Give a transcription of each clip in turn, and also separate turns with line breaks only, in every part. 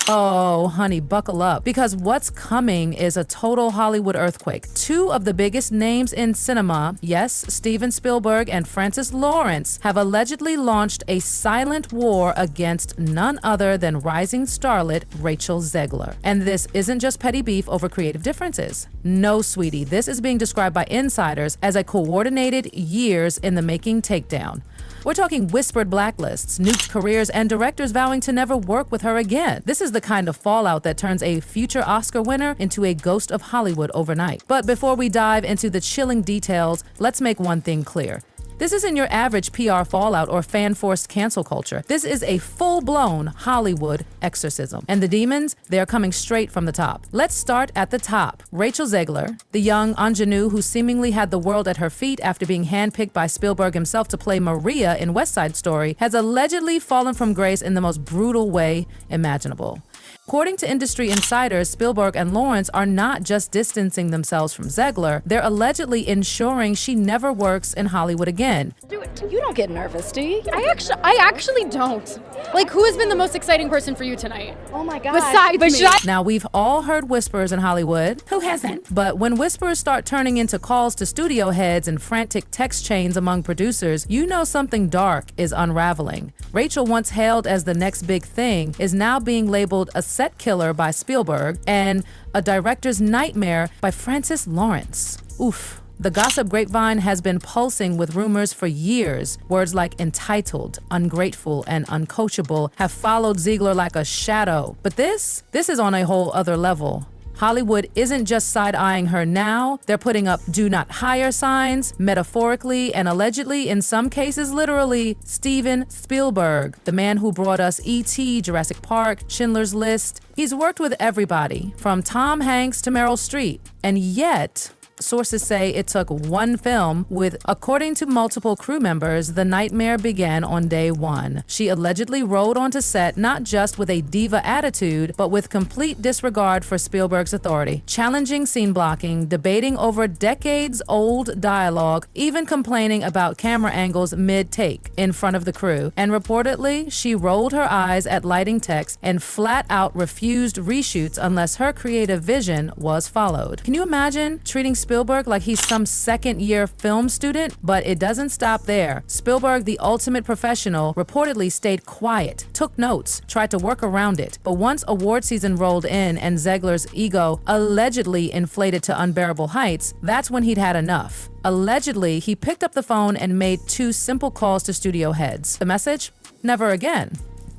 Oh, honey, buckle up, because what's coming is a total Hollywood earthquake. Two of the biggest names in cinema, yes, Steven Spielberg and Francis Lawrence, have allegedly launched a silent war against none other than rising starlet Rachel Zegler. And this isn't just petty beef over creative differences. No, sweetie, this is being described by insiders as a coordinated years in the making takedown. We're talking whispered blacklists, nuked careers, and directors vowing to never work with her again. This is the kind of fallout that turns a future Oscar winner into a ghost of Hollywood overnight. But before we dive into the chilling details, let's make one thing clear. This isn't your average PR fallout or fan-forced cancel culture. This is a full-blown Hollywood exorcism. And the demons, they're coming straight from the top. Let's start at the top. Rachel Zegler, the young ingenue who seemingly had the world at her feet after being handpicked by Spielberg himself to play Maria in West Side Story, has allegedly fallen from grace in the most brutal way imaginable. According to industry insiders, Spielberg and Lawrence are not just distancing themselves from Zegler, they're allegedly ensuring she never works in Hollywood again.
Dude, you don't get nervous, do you?
I actually don't. Like, who has been the most exciting person for you tonight?
Oh my God.
Besides me.
Now, we've all heard whispers in Hollywood. Who hasn't? But when whispers start turning into calls to studio heads and frantic text chains among producers, you know something dark is unraveling. Rachel, once hailed as the next big thing, is now being labeled a set killer by Spielberg and a director's nightmare by Francis Lawrence. Oof. The gossip grapevine has been pulsing with rumors for years. Words like entitled, ungrateful, and uncoachable have followed Zegler like a shadow. But this is on a whole other level. Hollywood isn't just side-eyeing her now, they're putting up do not hire signs, metaphorically and allegedly, in some cases literally, Steven Spielberg, the man who brought us E.T., Jurassic Park, Schindler's List. He's worked with everybody, from Tom Hanks to Meryl Streep, and yet, sources say it took one film with, according to multiple crew members, the nightmare began on day one. She allegedly rode onto set not just with a diva attitude, but with complete disregard for Spielberg's authority, challenging scene blocking, debating over decades-old dialogue, even complaining about camera angles mid-take in front of the crew. And reportedly, she rolled her eyes at lighting techs and flat out refused reshoots unless her creative vision was followed. Can you imagine treating Spielberg like he's some second-year film student? But it doesn't stop there. Spielberg, the ultimate professional, reportedly stayed quiet, took notes, tried to work around it. But once award season rolled in and Zegler's ego allegedly inflated to unbearable heights, that's when he'd had enough. Allegedly, he picked up the phone and made two simple calls to studio heads. The message? Never again.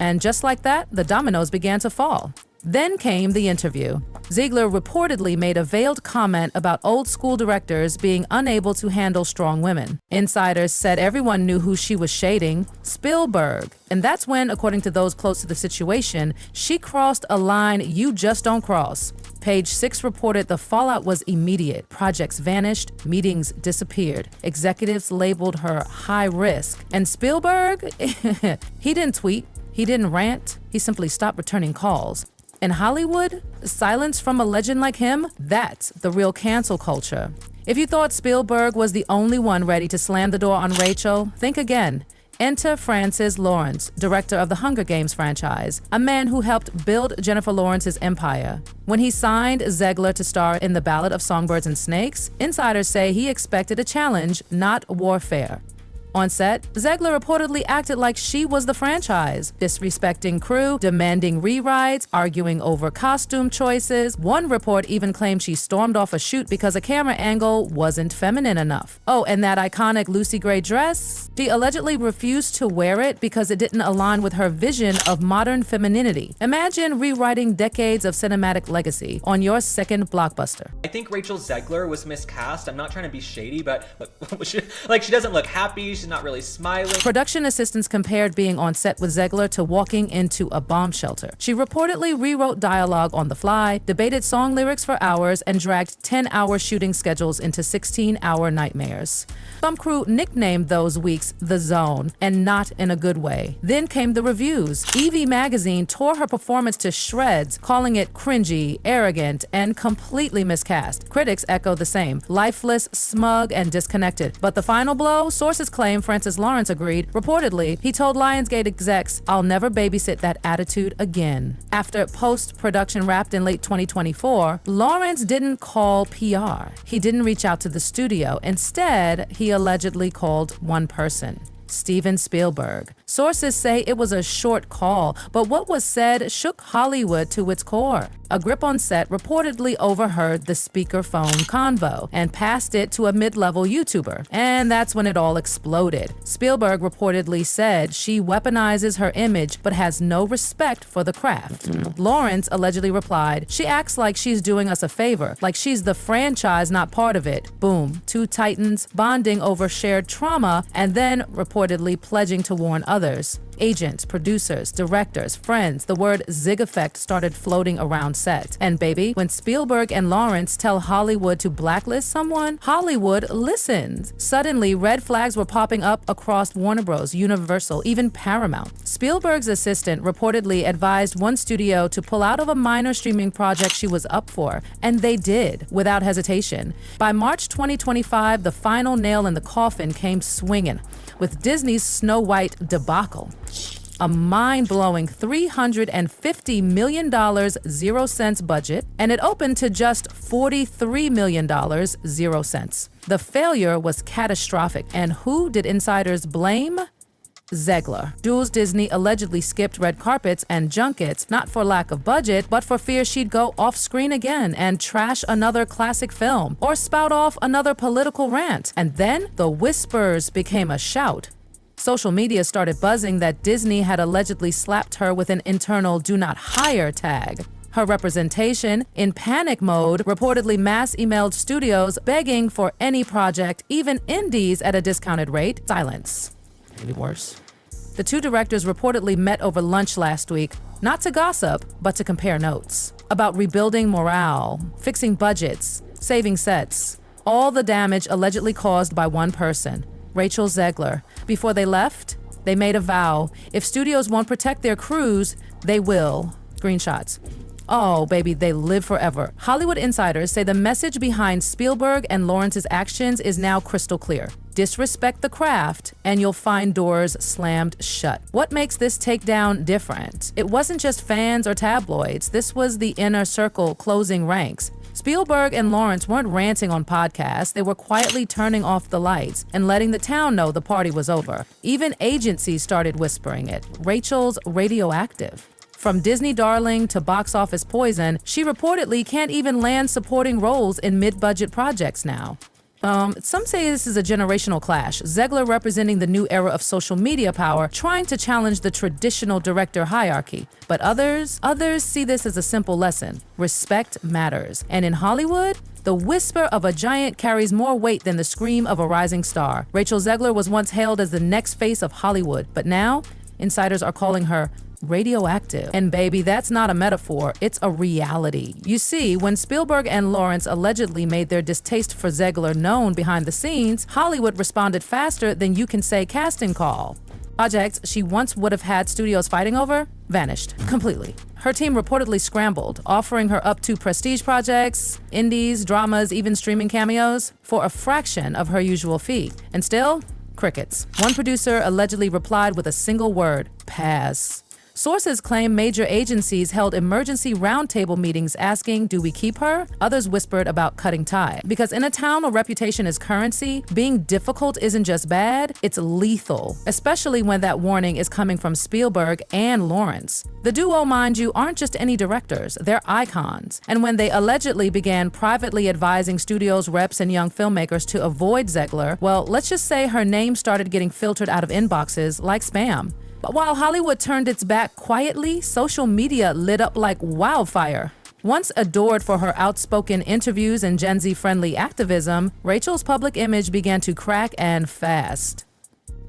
And just like that, the dominoes began to fall. Then came the interview. Zegler reportedly made a veiled comment about old school directors being unable to handle strong women. Insiders said everyone knew who she was shading, Spielberg. And that's when, according to those close to the situation, she crossed a line you just don't cross. Page 6 reported the fallout was immediate. Projects vanished, meetings disappeared. Executives labeled her high risk. And Spielberg? He didn't tweet, he didn't rant, he simply stopped returning calls. In Hollywood, silence from a legend like him, that's the real cancel culture. If you thought Spielberg was the only one ready to slam the door on Rachel, think again. Enter Francis Lawrence, director of the Hunger Games franchise, a man who helped build Jennifer Lawrence's empire. When he signed Zegler to star in The Ballad of Songbirds and Snakes, insiders say he expected a challenge, not warfare. On set, Zegler reportedly acted like she was the franchise, disrespecting crew, demanding rewrites, arguing over costume choices. One report even claimed she stormed off a shoot because a camera angle wasn't feminine enough. Oh, and that iconic Lucy Gray dress? She allegedly refused to wear it because it didn't align with her vision of modern femininity. Imagine rewriting decades of cinematic legacy on your second blockbuster.
I think Rachel Zegler was miscast. I'm not trying to be shady, but she doesn't look happy. She's not really smiling.
Production assistants compared being on set with Zegler to walking into a bomb shelter. She reportedly rewrote dialogue on the fly, debated song lyrics for hours, and dragged 10-hour shooting schedules into 16-hour nightmares. Some crew nicknamed those weeks The Zone, and not in a good way. Then came the reviews. EV magazine tore her performance to shreds, calling it cringy, arrogant, and completely miscast. Critics echo the same, lifeless, smug, and disconnected. But the final blow, sources claim fame Francis Lawrence agreed. Reportedly, he told Lionsgate execs, "I'll never babysit that attitude again." After post-production wrapped in late 2024, Lawrence didn't call PR. He didn't reach out to the studio. Instead, he allegedly called one person: Steven Spielberg. Sources say it was a short call, but what was said shook Hollywood to its core. A grip on set reportedly overheard the speakerphone convo and passed it to a mid-level YouTuber. And that's when it all exploded. Spielberg reportedly said she weaponizes her image but has no respect for the craft. Lawrence allegedly replied, "She acts like she's doing us a favor, like she's the franchise, not part of it." Boom. Two titans bonding over shared trauma and then reportedly pledging to warn others. Agents, producers, directors, friends, the word zig effect started floating around set. And baby, when Spielberg and Lawrence tell Hollywood to blacklist someone, Hollywood listens. Suddenly, red flags were popping up across Warner Bros., Universal, even Paramount. Spielberg's assistant reportedly advised one studio to pull out of a minor streaming project she was up for, and they did, without hesitation. By March 2025, the final nail in the coffin came swinging, with Disney's Snow White debacle. A mind-blowing $350 million 0 cents budget, and it opened to just $43 million 0 cents. The failure was catastrophic, and who did insiders blame? Zegler. Jules Disney allegedly skipped red carpets and junkets, not for lack of budget, but for fear she'd go off-screen again and trash another classic film or spout off another political rant. And then the whispers became a shout. Social media started buzzing that Disney had allegedly slapped her with an internal "do not hire" tag. Her representation, in panic mode, reportedly mass emailed studios begging for any project, even indies at a discounted rate. Silence. Maybe worse. The two directors reportedly met over lunch last week, not to gossip, but to compare notes about rebuilding morale, fixing budgets, saving sets. All the damage allegedly caused by one person, Rachel Zegler. Before they left, they made a vow. If studios won't protect their crews, they will. Screenshots. Oh, baby, they live forever. Hollywood insiders say the message behind Spielberg and Lawrence's actions is now crystal clear. Disrespect the craft, and you'll find doors slammed shut. What makes this takedown different? It wasn't just fans or tabloids. This was the inner circle closing ranks. Spielberg and Lawrence weren't ranting on podcasts. They were quietly turning off the lights and letting the town know the party was over. Even agencies started whispering it. Rachel's radioactive. From Disney darling to box office poison, she reportedly can't even land supporting roles in mid-budget projects now. Some say this is a generational clash. Zegler representing the new era of social media power, trying to challenge the traditional director hierarchy. But others see this as a simple lesson. Respect matters. And in Hollywood, the whisper of a giant carries more weight than the scream of a rising star. Rachel Zegler was once hailed as the next face of Hollywood, but now insiders are calling her radioactive. And baby, that's not a metaphor, it's a reality. You see, when Spielberg and Lawrence allegedly made their distaste for Zegler known behind the scenes, Hollywood responded faster than you can say casting call. Projects she once would have had studios fighting over vanished completely. Her team reportedly scrambled, offering her up to prestige projects, indies, dramas, even streaming cameos for a fraction of her usual fee. And still, crickets. One producer allegedly replied with a single word: pass. Sources claim major agencies held emergency roundtable meetings asking, do we keep her? Others whispered about cutting ties. Because in a town where reputation is currency, being difficult isn't just bad, it's lethal, especially when that warning is coming from Spielberg and Lawrence. The duo, mind you, aren't just any directors, they're icons. And when they allegedly began privately advising studios, reps, and young filmmakers to avoid Zegler, well, let's just say her name started getting filtered out of inboxes like spam. But while Hollywood turned its back quietly, social media lit up like wildfire. Once adored for her outspoken interviews and Gen Z-friendly activism, Rachel's public image began to crack, and fast.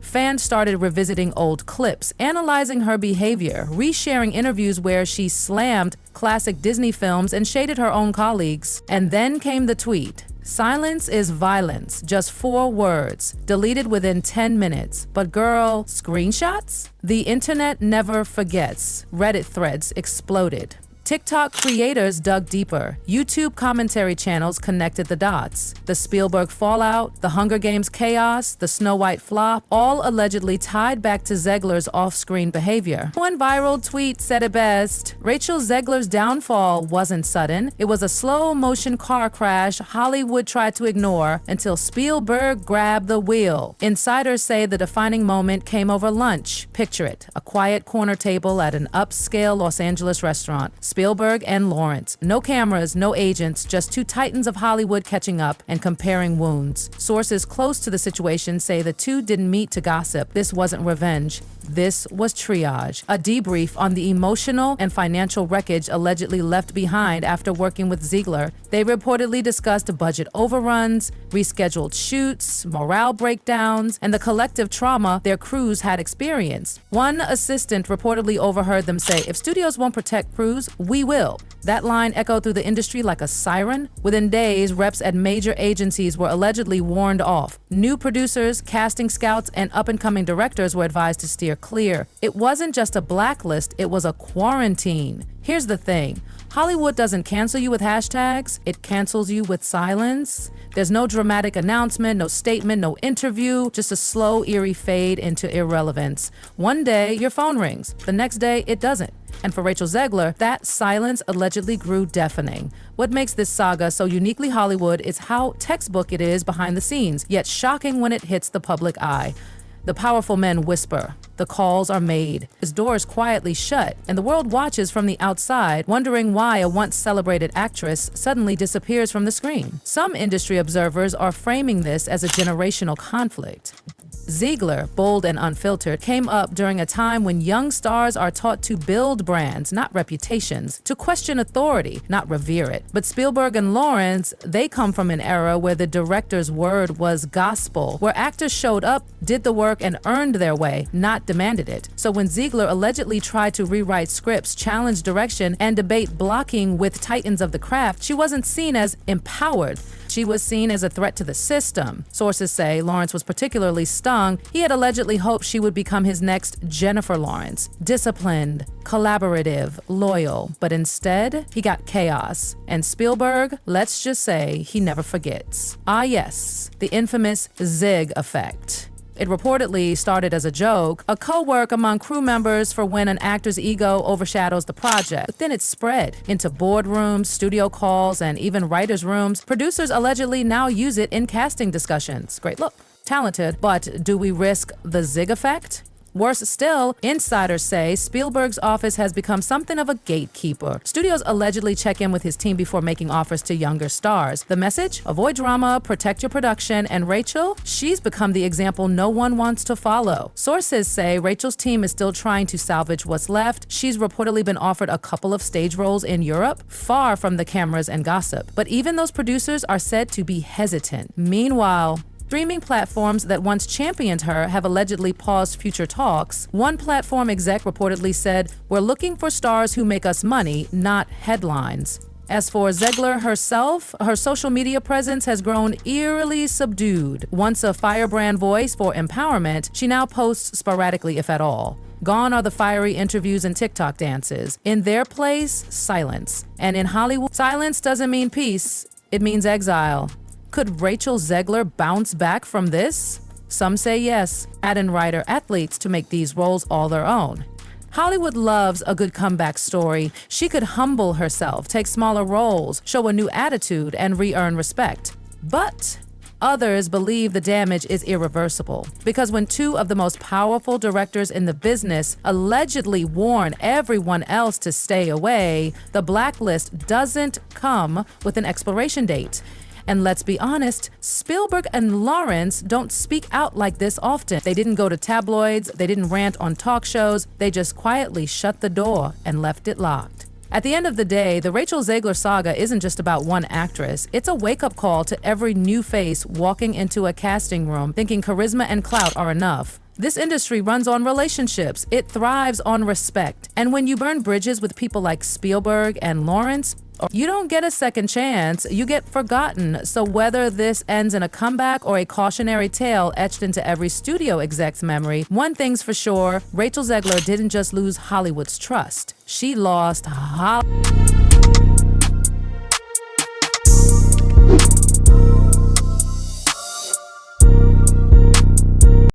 Fans started revisiting old clips, analyzing her behavior, resharing interviews where she slammed classic Disney films and shaded her own colleagues. And then came the tweet. Silence is violence, just 4 words, deleted within 10 minutes. But girl, screenshots? The internet never forgets. Reddit threads exploded. TikTok creators dug deeper. YouTube commentary channels connected the dots. The Spielberg fallout, the Hunger Games chaos, the Snow White flop, all allegedly tied back to Zegler's off-screen behavior. One viral tweet said it best: Rachel Zegler's downfall wasn't sudden. It was a slow-motion car crash Hollywood tried to ignore until Spielberg grabbed the wheel. Insiders say the defining moment came over lunch. Picture it, a quiet corner table at an upscale Los Angeles restaurant. Spielberg and Lawrence. No cameras, no agents, just two titans of Hollywood catching up and comparing wounds. Sources close to the situation say the two didn't meet to gossip. This wasn't revenge. This was triage, a debrief on the emotional and financial wreckage allegedly left behind after working with Zegler. They reportedly discussed budget overruns, rescheduled shoots, morale breakdowns, and the collective trauma their crews had experienced. One assistant reportedly overheard them say, "If studios won't protect crews, we will." That line echoed through the industry like a siren. Within days, reps at major agencies were allegedly warned off. New producers, casting scouts, and up-and-coming directors were advised to steer clear. It wasn't just a blacklist, it was a quarantine. Here's the thing. Hollywood doesn't cancel you with hashtags, it cancels you with silence. There's no dramatic announcement, no statement, no interview, just a slow, eerie fade into irrelevance. One day, your phone rings. The next day, it doesn't. And for Rachel Zegler, that silence allegedly grew deafening. What makes this saga so uniquely Hollywood is how textbook it is behind the scenes, yet shocking when it hits the public eye. The powerful men whisper. The calls are made. His doors quietly shut, and the world watches from the outside, wondering why a once celebrated actress suddenly disappears from the screen. Some industry observers are framing this as a generational conflict. Zegler, bold and unfiltered, came up during a time when young stars are taught to build brands, not reputations, to question authority, not revere it. But Spielberg and Lawrence, they come from an era where the director's word was gospel, where actors showed up, did the work, and earned their way, not demanded it. So when Zegler allegedly tried to rewrite scripts, challenge direction, and debate blocking with titans of the craft, she wasn't seen as empowered. She was seen as a threat to the system. Sources say Lawrence was particularly stung. He had allegedly hoped she would become his next Jennifer Lawrence. Disciplined, collaborative, loyal. But instead, he got chaos. And Spielberg, let's just say he never forgets. Ah yes, the infamous Zig effect. It reportedly started as a joke, a co-work among crew members for when an actor's ego overshadows the project. But then it spread into boardrooms, studio calls, and even writers' rooms. Producers allegedly now use it in casting discussions. Great look, talented, but do we risk the Zig effect? Worse still, insiders say Spielberg's office has become something of a gatekeeper. Studios allegedly check in with his team before making offers to younger stars. The message? Avoid drama, protect your production, and Rachel? She's become the example no one wants to follow. Sources say Rachel's team is still trying to salvage what's left. She's reportedly been offered a couple of stage roles in Europe, far from the cameras and gossip. But even those producers are said to be hesitant. Meanwhile, streaming platforms that once championed her have allegedly paused future talks. One platform exec reportedly said, "We're looking for stars who make us money, not headlines." As for Zegler herself, her social media presence has grown eerily subdued. Once a firebrand voice for empowerment, she now posts sporadically, if at all. Gone are the fiery interviews and TikTok dances. In their place, silence. And in Hollywood, silence doesn't mean peace, it means exile. Could Rachel Zegler bounce back from this? Some say yes. Add in writer athletes to make these roles all their own. Hollywood loves a good comeback story. She could humble herself, take smaller roles, show a new attitude, and re-earn respect. But others believe the damage is irreversible, because when two of the most powerful directors in the business allegedly warn everyone else to stay away, the blacklist doesn't come with an expiration date. And let's be honest, Spielberg and Lawrence don't speak out like this often. They didn't go to tabloids, they didn't rant on talk shows, they just quietly shut the door and left it locked. At the end of the day, the Rachel Zegler saga isn't just about one actress. It's a wake-up call to every new face walking into a casting room thinking charisma and clout are enough. This industry runs on relationships. It thrives on respect. And when you burn bridges with people like Spielberg and Lawrence, You don't get a second chance, you get forgotten. So whether this ends in a comeback or a cautionary tale etched into every studio exec's memory, one thing's for sure, Rachel Zegler didn't just lose Hollywood's trust. She lost